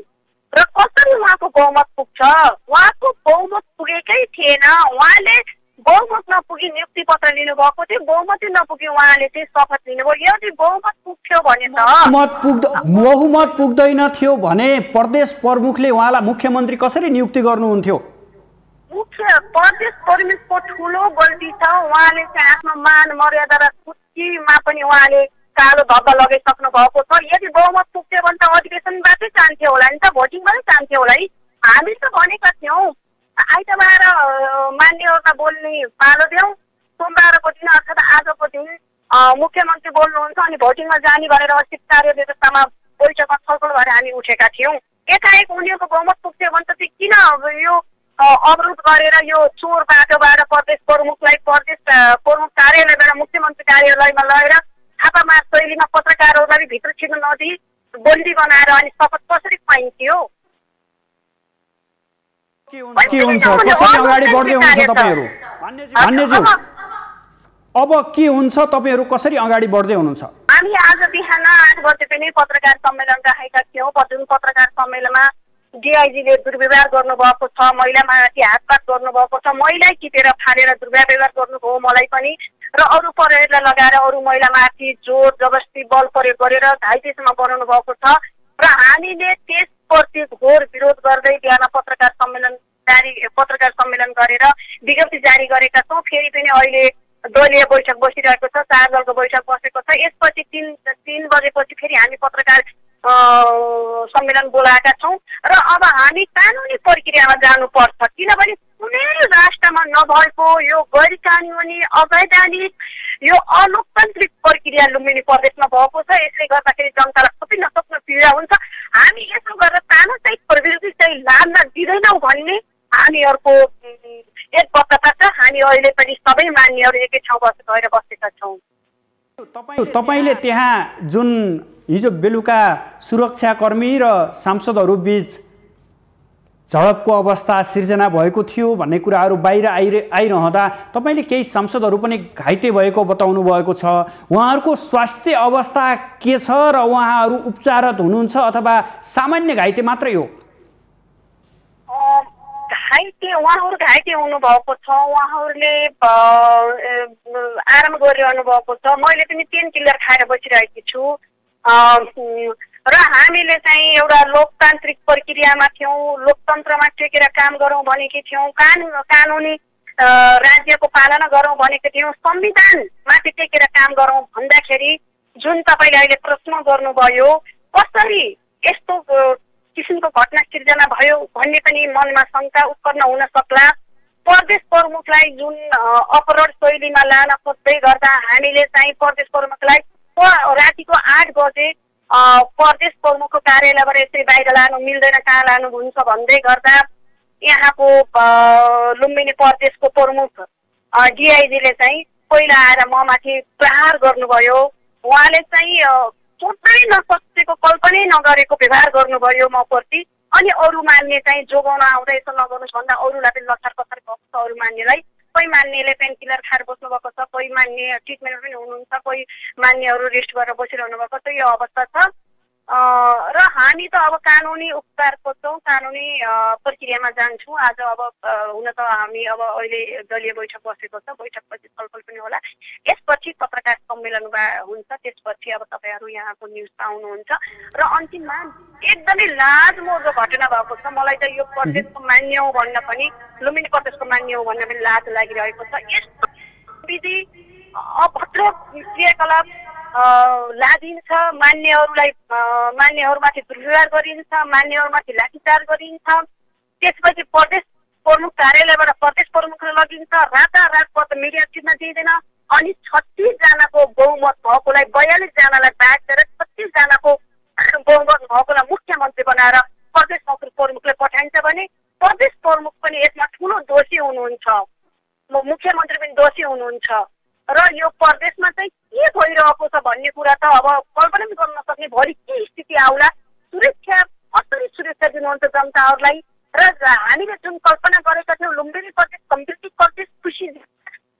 र कसरी उहाँको बहुमत पुग्छ? उहाँको बहुमत पुगेकै थिएन। उहाँले बहुमत नपुगी नियुक्ति पत्र लिनुभएको थियो, बहुमत नपुगी उहाँले चाहिँ शपथ लिनुभयो। यदि बहुमत पुग्थ्यो भने त बहुमत पुग्दैन थियो भने प्रदेश प्रमुखले उहाँलाई मुख्यमन्त्री कसरी नियुक्ति गर्नुहुन्थ्यो? प्रदेश प्रमुखको ठुलो गल्ती छ। उहाँले चाहिँ आफ्नो मान मर्यादा र खुसीमा पनि उहाँले कालो धब्बा लगाइसक्नु भएको छ। यदि बहुमत पुग्थ्यो भने त अधिवेशनबाटै जान्थ्यो होला नि त, भोटिङबाटै जान्थ्यो होला है। हामी त भनेका थियौँ आइतबार मान्यहरूलाई बोल्ने पालो देऊ, सोमबारको दिन अर्थात् आजको दिन मुख्यमन्त्री बोल्नुहुन्छ अनि भोटिङमा जाने भनेर अस्ति कार्य व्यवस्थामा बैठकमा छलफल भएर हामी उठेका थियौँ। एकाएक उनीहरूको बहुमत पुग्थ्यो भने त किन यो अवरोध गरेर यो चोर बाटोबाट प्रदेश प्रमुखलाई प्रदेश प्रमुख कार्यालयबाट मुख्यमन्त्री कार्यालयमा लगेर छापामार शैलीमा पत्रकारहरूलाई भित्र छिर्न नदिई बन्दी बनाएर अनि शपथ कसरी पाइन्थ्यो? के हुन्छ कसरी अगाडि बढ्दै हुनुहुन्छ तपाईँहरू? मान्यज्यू अब के हुन्छ, तपाईँहरू कसरी अगाडि बढ्दै हुनुहुन्छ? हामी आज बिहान 8 बजे पनि पत्रकार सम्मेलन राखेका थियौँ। पत्रकार सम्मेलनमा डिआइजीले दुर्व्यवहार गर्नुभएको छ, महिलामाथि हातपात गर्नुभएको छ, महिला टिपेर फालेर दुर्व्यवहार गर्नुभयो मलाई पनि, र अरू प्रहरीलाई लगाएर अरू महिलामाथि जोर जबरजस्ती बल प्रयोग गरेर घाइतेसम्म बनाउनु भएको छ र हामीले त्यसप्रति घोर विरोध गर्दै बिहान पत्रकार सम्मेलन गरेर विज्ञप्ति जारी गरेका छौँ। फेरि पनि अहिले दलीय बैठक बसिरहेको छ, 4 दलको बैठक बसेको छ। यसपछि 3 बजेपछि फेरि हामी पत्रकार सम्मेलन बोलाएका छौँ र अब हामी कानुनी प्रक्रियामा जानुपर्छ, किनभने कुनै राष्ट्रमा नभएको यो गैर कानुनी अवैधानिक यो अलोकतान्त्रिक प्रक्रिया लुम्बिनी प्रदेशमा भएको छ। यसले गर्दाखेरि जनतालाई कति नसक्ने पीडा हुन्छ। हामी यसो गरेर तानाशाही प्रवृत्ति चाहिँ लान्न दिँदैनौँ भन्ने हामीहरूको एकबद्धता छ। हामी अहिले पनि सबै मान्यहरू एकै ठाउँ गएर बसेका छौँ। तपाईँले त्यहाँ जुन हिजो बेलुका सुरक्षाकर्मी र सांसदहरू बीच झडपको अवस्था सिर्जना भएको थियो भन्ने कुराहरू बाहिर आइरहँदा तपाईँले केही सांसदहरू पनि घाइते भएको बताउनु भएको छ। उहाँहरूको स्वास्थ्य अवस्था के छ र उहाँहरू उपचाररत हुनुहुन्छ अथवा सामान्य घाइते मात्रै हो? उहाँहरू घाइते हुनुभएको छ, उहाँहरूले आराम गरिरहनु भएको छ। मैले पनि पेन किलर खाएर बसिरहेकी छु र हामीले चाहिँ एउटा लोकतान्त्रिक प्रक्रियामा थियौँ, लोकतन्त्रमा टेकेर काम गरौँ भनेकी थियौँ, कानुनी राज्यको पालना गरौँ भनेको थियौँ, संविधानमाथि टेकेर काम गरौँ भन्दाखेरि जुन तपाईँले अहिले प्रश्न गर्नुभयो कसरी यस्तो किसिमको घटना सिर्जना भयो भन्ने पनि मनमा शङ्का उत्पन्न हुन सक्ला। प्रदेश प्रमुखलाई जुन अपराध शैलीमा लान खोज्दै गर्दा हामीले चाहिँ प्रदेश प्रमुखलाई रातिको 8 बजे प्रदेश प्रमुखको कार्यालयबाट यसरी बाहिर लानु मिल्दैन, कहाँ लानुहुन्छ भन्दै गर्दा यहाँको लुम्बिनी प्रदेशको प्रमुख डिआइजीले चाहिँ पहिला आएर म माथि प्रहार गर्नुभयो। उहाँले चाहिँ सोच्नै नसकेको कल्पनै नगरेको व्यवहार गर्नुभयो म प्रति। अनि अरू मान्ने चाहिँ जोगाउन आउँदा यसो नगर्नुहोस् भन्दा अरूलाई पनि लथार पथार भएको छ। अरू मान्नेलाई कोही मान्नेले पेन किलर खाएर बस्नु भएको छ, कोही मान्ने ट्रिटमेन्ट पनि हुनुहुन्छ, कोही मान्नेहरू रेस्ट गरेर बसिरहनु भएको छ। यो अवस्था छ र हामी त अब कानुनी उपचार खोज्छौँ, कानुनी प्रक्रियामा जान्छौँ। आज अब हुन त हामी अब अहिले दलीय बैठक बसेको छ, बैठकपछि छलफल पनि होला। यसपछि पत्रकार सम्मेलन हुन्छ, त्यसपछि अब तपाईँहरू यहाँको न्युज पाउनुहुन्छ। र अन्तिममा एकदमै लाजमर्दो घटना भएको छ। मलाई त यो प्रदेशको मान्य हो भन्न पनि, लुम्बिनी प्रदेशको मान्य हो भन्न पनि लाज लागिरहेको छ। यस्तो विधि अभद्र क्रियाकलाप लादिन्छ, मान्यहरूमाथि दुर्व्यवहार गरिन्छ, मान्यहरूमाथि लाठीचार्ज गरिन्छ। त्यसपछि प्रदेश प्रमुख कार्यालयबाट प्रदेश प्रमुखलाई लगिन्छ, रातारात मिडिया चिन्न दिँदैन। अनि 36 जनाको बहुमत भएकोलाई 42 जनालाई बाँचेर 36 जनाको बहुमत भएकोलाई मुख्यमन्त्री बनाएर प्रदेश प्रमुखले पठाइन्छ भने प्रदेश प्रमुख पनि यसमा ठुलो दोषी हुनुहुन्छ, मुख्यमन्त्री पनि दोषी हुनुहुन्छ। र यो प्रदेशमा चाहिँ के भइरहेको छ भन्ने कुरा त अब कल्पना पनि गर्न नसक्ने भोलि के स्थिति आउला। सुरक्षा कसरी सुरक्षा दिनुहुन्छ जनताहरूलाई र हामीले जुन कल्पना गरेका थियौँ लुम्बिनी प्रदेश समृद्धि प्रदेश खुसी,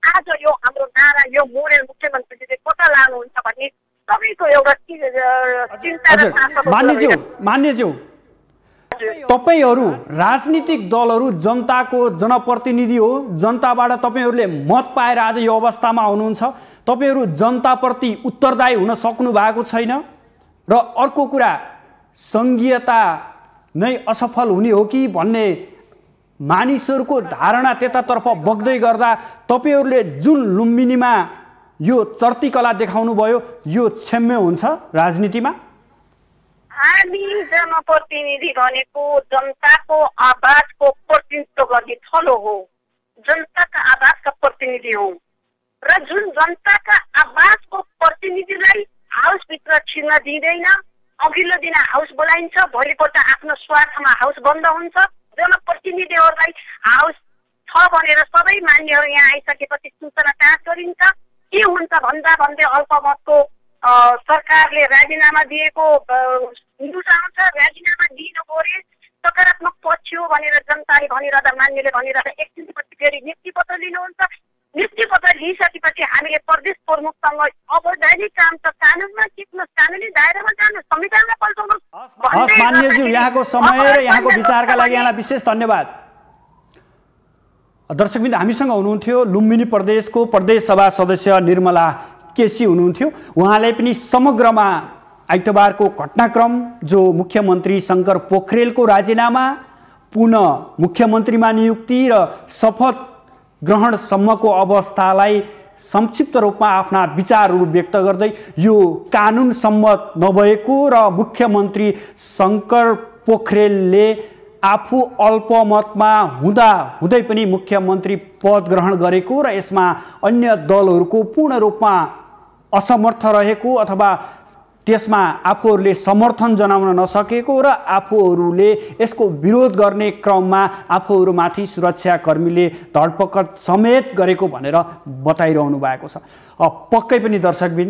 आज यो हाम्रो नारा यो मोडेल मुख्यमन्त्रीले कता लानुहुन्छ भन्ने सबैको एउटा चिन्ता र मान्यज्यू तपाईहरू राजनीतिक दलहरू जनताको जनप्रतिनिधि हो, जनताबाट तपाईँहरूले मत पाएर आज यो अवस्थामा आउनुहुन्छ। तपाईँहरू जनताप्रति उत्तरदायी हुन सक्नु भएको छैन। र अर्को कुरा सङ्घीयता नै असफल हुने हो कि भन्ने मानिसहरूको धारणा त्यतातर्फ बग्दै गर्दा तपाईँहरूले जुन लुम्बिनीमा यो चर्तीकला देखाउनु भयो यो क्षम्य हुन्छ राजनीतिमा? हामी जनप्रतिनिधि भनेको जनताको आवाजको प्रतिनिधित्व गर्ने थलो हो, जनताका आवाजका प्रतिनिधि हौ। र जुन जनताका आवाजको प्रतिनिधिलाई हाउसभित्र छिर्न दिँदैन, अघिल्लो दिन हाउस बोलाइन्छ, भोलिपल्ट आफ्नो स्वार्थमा हाउस बन्द हुन्छ। जनप्रतिनिधिहरूलाई हाउस छ भनेर सबै मान्यहरू यहाँ आइसकेपछि सूचना टाँस गरिन्छ। के हुन्छ भन्दै अल्पमतको सरकारले राजीनामा दिएको न्युज आउँछ। राजीनामा दिनु पऱ्यो, सकारात्मक पक्ष हो भनेर जनताले भनिरहँदा, मान्यले भनिरहँदा एकछिनपछि फेरि नियुक्ति पत्र लिनुहुन्छ। नियुक्ति पत्र लिइसकेपछि हामीले प्रदेश प्रमुखसँग अवैधानिक काम त कानुनमा टिप्नुहोस्, कानुनी दायरामा जानुहोस्, संविधानमा पल्टाउनुहोस्। मान्यज्यू, यहाँको समय र यहाँको विचारका लागि यहाँलाई विशेष धन्यवाद। दर्शकबिन, हामीसँग हुनुहुन्थ्यो लुम्बिनी प्रदेशको प्रदेश सभा सदस्य निर्मला केसी हुनुहुन्थ्यो। उहाँले पनि समग्रमा आइतबारको घटनाक्रम, जो मुख्यमन्त्री शङ्कर पोखरेलको राजीनामा, पुनः मुख्यमन्त्रीमा नियुक्ति र शपथ ग्रहणसम्मको अवस्थालाई संक्षिप्त रूपमा आफ्ना विचारहरू व्यक्त गर्दै यो कानुन सम्मत नभएको र मुख्यमन्त्री शङ्कर पोखरेलले आफू अल्पमतमा हुँदै पनि मुख्यमन्त्री पद ग्रहण गरेको र यसमा अन्य दलहरूको पूर्ण रूपमा असमर्थ रहेको अथवा त्यसमा आफूहरूले समर्थन जनाउन नसकेको र आफूहरूले यसको विरोध गर्ने क्रममा आफूहरूमाथि सुरक्षाकर्मीले धरपकड समेत गरेको भनेर बताइरहनु भएको छ। पक्कै पनि दर्शकबिन,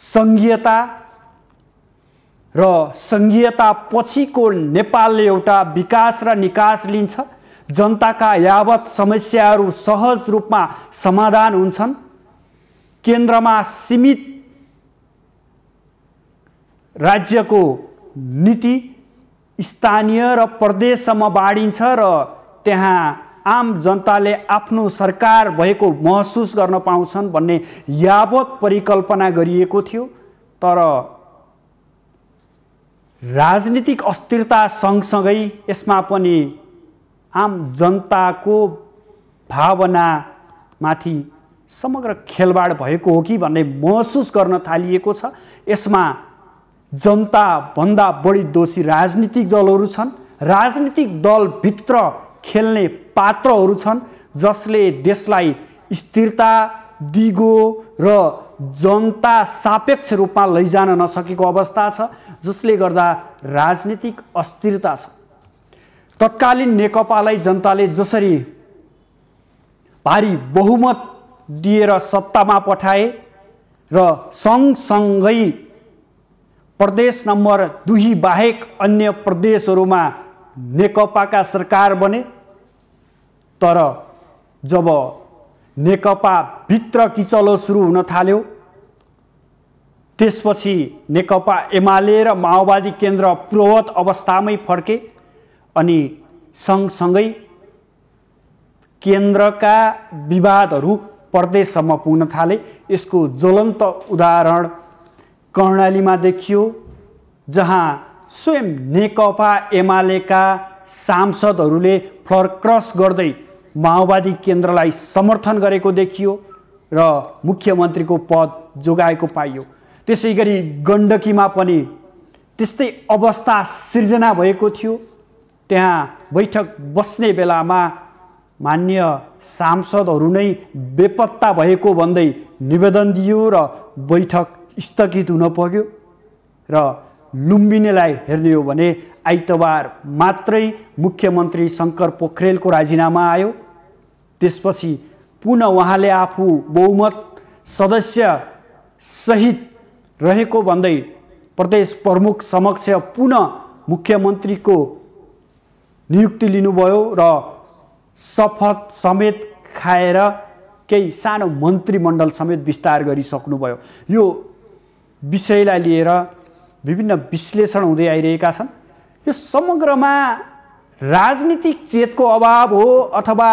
सङ्घीयता र सङ्घीयता पछिको नेपालले एउटा विकास र निकास लिन्छ। जनताका यावत समस्याहरू सहज रूपमा समाधान हुन्छन्। केन्द्रमा सीमित राज्यको नीति स्थानीय र प्रदेशसम्म बाँडिन्छ र त्यहाँ आम जनताले आफ्नो सरकार भएको महसुस गर्न पाउँछन् भन्ने यावत परिकल्पना गरिएको थियो। तर राजनीतिक अस्थिरता सँगसँगै यसमा पनि आम जनताको भावनामाथि समग्र खेलबाड भएको हो कि भन्ने महसुस गर्न थालिएको छ। यसमा जनता भन्दा बढी दोषी राजनीतिक दलहरू छन्। राजनीतिक दलभित्र खेल्ने पात्रहरू छन् जसले देशलाई स्थिरता, दिगो र जनता सापेक्ष रूपमा लैजान नसकेको अवस्था छ, जसले गर्दा राजनीतिक अस्थिरता छ। तत्कालीन नेकपालाई जनताले जसरी भारी बहुमत दिएर सत्तामा पठाए र सँगसँगै प्रदेश नम्बर 2 बाहेक अन्य प्रदेशहरूमा नेकपाका सरकार बने, तर जब नेकपा भित्र किचलो सुरु हुन थाल्यो त्यसपछि नेकपा एमाले र माओवादी केन्द्र पूर्ववत अवस्थामै फर्के अनि सँगसँगै केन्द्रका विवादहरू प्रदेशसम्म पुग्न थाले। यसको ज्वलन्त उदाहरण कर्णालीमा देखियो, जहाँ स्वयं नेकपा एमालेका सांसदहरूले फ्लोर क्रस गर्दै माओवादी केन्द्रलाई समर्थन गरेको देखियो र मुख्यमन्त्रीको पद जोगाएको पाइयो। त्यसैगरी गण्डकीमा पनि त्यस्तै अवस्था सिर्जना भएको थियो। त्यहाँ बैठक बस्ने बेलामा मान्य सांसदहरू नै बेपत्ता भएको भन्दै निवेदन दियो र बैठक स्थगित हुन पर्यो। र लुम्बिनीलाई हेर्ने हो भने आइतबार मात्रै मुख्यमन्त्री शङ्कर पोखरेलको राजीनामा आयो। त्यसपछि पुनः उहाँले आफू बहुमत सदस्य सहित रहेको भन्दै प्रदेश प्रमुख समक्ष पुनः मुख्यमन्त्रीको नियुक्ति लिनुभयो र शपथ समेत खाएर केही सानो मन्त्रीमण्डल समेत विस्तार गरिसक्नुभयो। यो विषयलाई लिएर विभिन्न विश्लेषण हुँदै आइरहेका छन्। यो समग्रमा राजनीतिक चेतको अभाव हो अथवा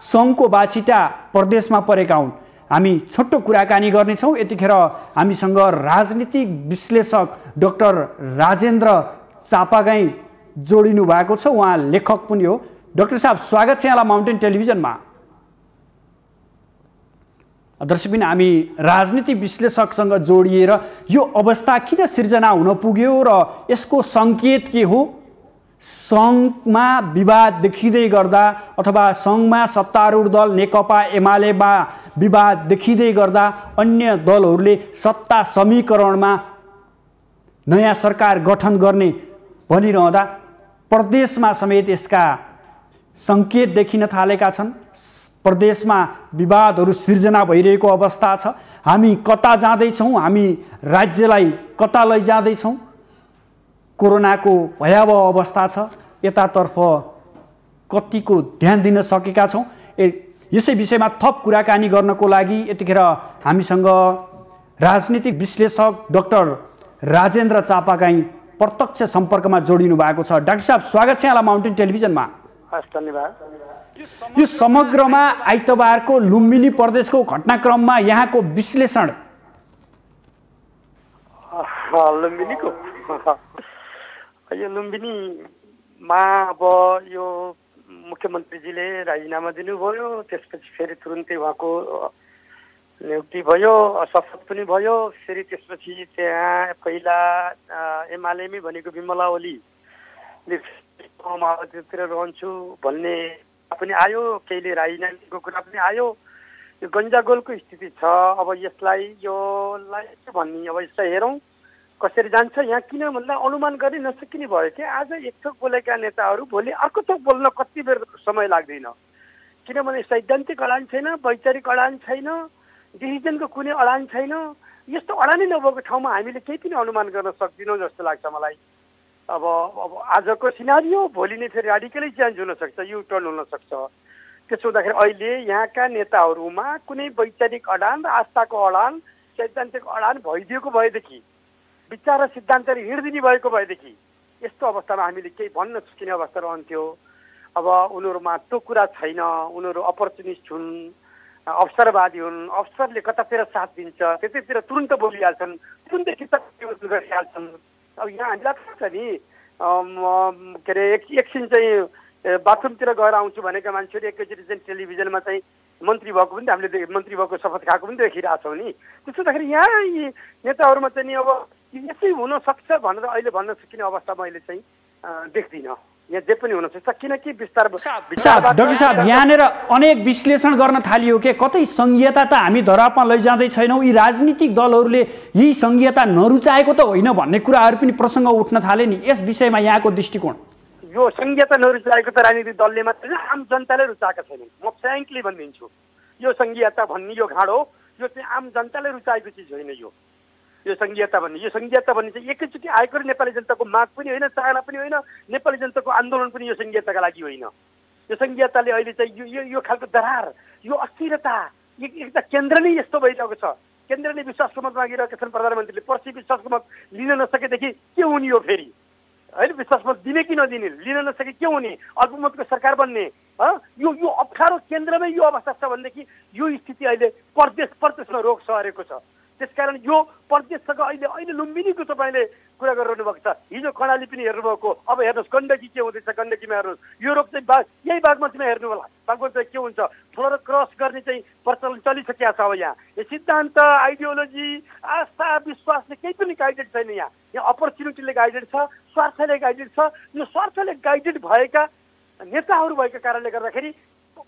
सङ्घको बाछिटा प्रदेशमा परेका हुन्? हामी छोटो कुराकानी गर्नेछौँ। यतिखेर हामीसँग राजनीतिक विश्लेषक डाक्टर राजेन्द्र चापागाई जोडिनु भएको छ। उहाँ लेखक पनि हो। डाक्टर साहब, स्वागत छ यहाँलाई माउन्टेन टेलिभिजनमा। दर्शकबिन, हामी राजनीतिक विश्लेषकसँग जोडिएर यो अवस्था किन सिर्जना हुन पुग्यो र यसको सङ्केत के हो? सङ्घमा विवाद देखिँदै गर्दा अथवा सङ्घमा सत्तारूढ दल नेकपा एमालेमा विवाद देखिँदै गर्दा अन्य दलहरूले सत्ता समीकरणमा नयाँ सरकार गठन गर्ने भनिरहँदा प्रदेशमा समेत यसका सङ्केत देखिन थालेका छन्। प्रदेशमा विवादहरू सिर्जना भइरहेको अवस्था छ। हामी कता जाँदैछौँ, हामी राज्यलाई कता लैजाँदैछौँ, कोरोनाको भयावह अवस्था छ, यतातर्फ कतिको ध्यान दिन सकेका छौँ। यसै विषयमा थप कुराकानी गर्नको लागि यतिखेर हामीसँग राजनीतिक विश्लेषक डाक्टर राजेन्द्र चापागाई प्रत्यक्ष सम्पर्कमा जोडिनु भएको छ। डाक्टर साहब, स्वागत छ यहाँलाई माउन्टेन टेलिभिजनमा। हस्, धन्यवाद। यो समग्रमा आइतबारको लुम्बिनी प्रदेशको घटनाक्रममा यहाँको विश्लेषण। लुम्बिनीको यो लुम्बिनीमा अब यो मुख्यमन्त्रीजीले राजीनामा दिनुभयो, त्यसपछि फेरि तुरुन्तै उहाँको नियुक्ति भयो, शपथ पनि भयो। फेरि त्यसपछि त्यहाँ पहिला एमालेमै भनेको विमला ओली माओवादीतिर रहन्छु भन्ने पनि आयो, केहीले राजीनामाको कुरा पनि आयो। यो गन्जागोलको स्थिति छ। अब यसलाई भन्ने अब यसलाई हेरौँ कसरी जान्छ। यहाँ किन भन्दा अनुमान गर्न नसकिने भयो कि आज एक थोक बोलेका नेताहरू भोलि अर्को थोक बोल्न कति बेर समय लाग्दैन, किनभने सैद्धान्तिक अडान छैन, वैचारिक अडान छैन, डिसिजनको कुनै अडान छैन। यस्तो अडानै नभएको ठाउँमा हामीले केही पनि अनुमान गर्न सक्दैनौँ जस्तो लाग्छ मलाई। अब आजको सिनारियो भोलि नै फेरि राडिकली चेन्ज हुनसक्छ, यु टर्न हुनसक्छ। त्यसो हुँदाखेरि अहिले यहाँका नेताहरूमा कुनै वैचारिक अडान र आस्थाको अडान, सैद्धान्तिक अडान भइदिएको भएदेखि, विचार र सिद्धान्तले हिँड्दिने भएको भएदेखि यस्तो अवस्थामा हामीले केही भन्न सकिने अवस्था रहन्थ्यो। अब उनीहरूमा त्यो कुरा छैन, उनीहरू अपर्चुनिस्ट हुन्, अवसरवादी हुन्। अवसरले कतातिर साथ दिन्छ त्यतैतिर तुरुन्त बोलिहाल्छन्, तुरुन्तै किताब गरिहाल्छन्। अब यहाँ हामीलाई थाहा छ नि, के अरे एकछिन चाहिँ बाथरुमतिर गएर आउँछु भनेका मान्छेहरू एकैचोटि चाहिँ टेलिभिजनमा चाहिँ मन्त्री भएको पनि हामीले मन्त्री भएको शपथ खाएको पनि देखिरहेछौँ नि। त्यसो हुँदाखेरि यहाँ यी नेताहरूमा चाहिँ नि अब यसै हुनसक्छ भनेर अहिले भन्न सकिने अवस्थामा अहिले चाहिँ देख्दिनँ। यहाँ जे पनि हुनसक्छ, किनकि डाक्टर साहब यहाँनिर अनेक विश्लेषण गर्न थालियो के कतै संघीयता त हामी धरापमा लैजाँदै छैनौँ, यी राजनीतिक दलहरूले यही संघीयता नरुचाएको त होइन भन्ने कुराहरू पनि प्रसङ्ग उठ्न थाले नि। यस विषयमा यहाँको दृष्टिकोण? यो संघीयता नरुचाएको त राजनीतिक दलले मात्रै, आम जनताले रुचाएका छैनन्। म फ्र्याङ्कली भनिदिन्छु, यो संघीयता भन्ने यो घाँडो यो चाहिँ आम जनताले रुचाएको चिज होइन। यो संघीयता भन्ने चाहिँ एकैचोटि आएको र नेपाली जनताको माग पनि होइन, चाहना पनि होइन, नेपाली जनताको आन्दोलन पनि यो संघीयताका लागि होइन। यो संघीयताले अहिले चाहिँ यो खालको दरार, यो अस्थिरता, एउटा केन्द्र नै यस्तो भइरहेको छ। केन्द्रले विश्वासको मत मागिरहेका छन्, प्रधानमन्त्रीले पर्सि विश्वासको मत लिन नसकेदेखि के हुने हो फेरि? होइन, विश्वास मत दिने कि नदिने, लिन नसके के हुने? अल्पमतको सरकार बन्ने? यो अप्ठ्यारो केन्द्रमै यो अवस्था छ भनेदेखि यो स्थिति अहिले प्रदेशमा रोग सरेको छ। त्यसकारण यो प्रदेशसँग अहिले लुम्बिनीको तपाईँले कुरा गरिरहनु भएको छ, हिजो कर्णाली पनि हेर्नुभएको। अब हेर्नुहोस् गण्डकी के हुँदैछ, गण्डकीमा हेर्नुहोस्। यो रोग चाहिँ यही बागमतीमा हेर्नु होला, बागमती चाहिँ के हुन्छ, फ्लोर क्रस गर्ने चाहिँ प्रचलन चलिसकेको छ। अब यहाँ यो सिद्धान्त, आइडियोलोजी, आस्था, विश्वासले केही पनि गाइडेड छैन। यहाँ अपर्च्युनिटीले गाइडेड छ, स्वार्थले गाइडेड छ। यो स्वार्थले गाइडेड भएका नेताहरू भएको कारणले गर्दाखेरि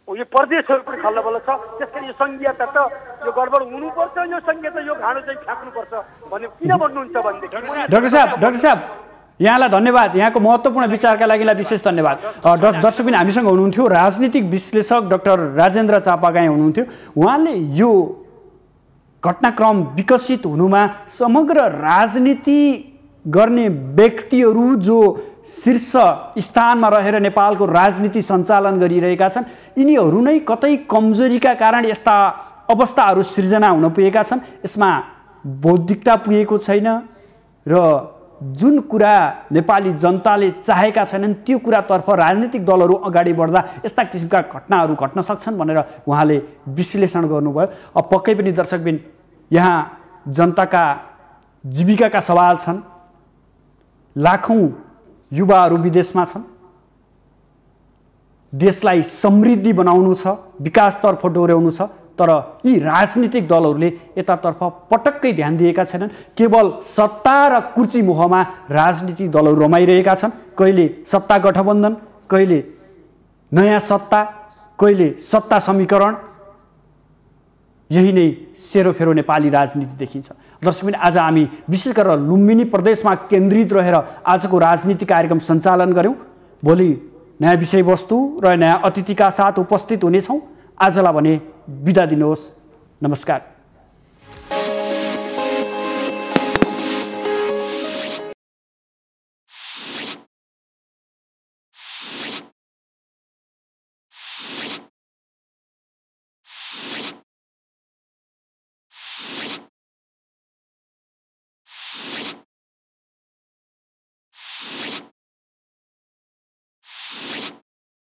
यो प्रदेशहरू पनि खल्लबल्ल छ। त्यसकारण यो संघीयता त यो गडबड हुनुपर्छ, यो संघीयता यो घाँडो चाहिँ फ्याँक्नुपर्छ भन्ने किन भन्नुहुन्छ भनेदेखि। डाक्टर साहब यहाँलाई धन्यवाद, यहाँको महत्त्वपूर्ण विचारका लागि विशेष धन्यवाद। दर्शक पनि हामीसँग हुनुहुन्थ्यो, राजनीतिक विश्लेषक डाक्टर राजेन्द्र चापागाई हुनुहुन्थ्यो। उहाँले यो घटनाक्रम विकसित हुनुमा समग्र राजनीति गर्ने व्यक्तिहरू जो शीर्ष स्थानमा रहेर नेपालको राजनीति सञ्चालन गरिरहेका छन्, यिनीहरू नै कतै कमजोरीका कारण यस्ता अवस्थाहरू सिर्जना हुन पुगेका छन्। यसमा बौद्धिकता पुगेको छैन र जुन कुरा नेपाली जनताले चाहेका छैनन् त्यो कुरातर्फ राजनीतिक दलहरू अगाडि बढ्दा यस्ता किसिमका घटनाहरू घट्न सक्छन् भनेर उहाँले विश्लेषण गर्नुभयो। अब पक्कै पनि दर्शकबिन यहाँ जनताका जीविकाका सवाल छन्, लाखौँ युवाहरू विदेशमा छन्, देशलाई समृद्धि बनाउनु छ, विकासतर्फ डोर्याउनु छ, तर यी राजनीतिक दलहरूले यतातर्फ पटक्कै ध्यान दिएका छैनन्। केवल सत्ता र कुर्सी मोहमा राजनीतिक दलहरू रमाइरहेका छन्। कहिले सत्ता गठबन्धन, कहिले नयाँ सत्ता, कहिले सत्ता समीकरण। यही नै सेरोफेरो नेपाली राजनीति देखिन्छ। दर्शकबिन, आज हामी विशेष गरेर लुम्बिनी प्रदेशमा केन्द्रित रहेर आजको राजनीति कार्यक्रम सञ्चालन गऱ्यौँ। भोलि नयाँ विषयवस्तु र नयाँ अतिथिका साथ उपस्थित हुनेछौँ। आजलाई भने बिदा दिनुहोस्। नमस्कार।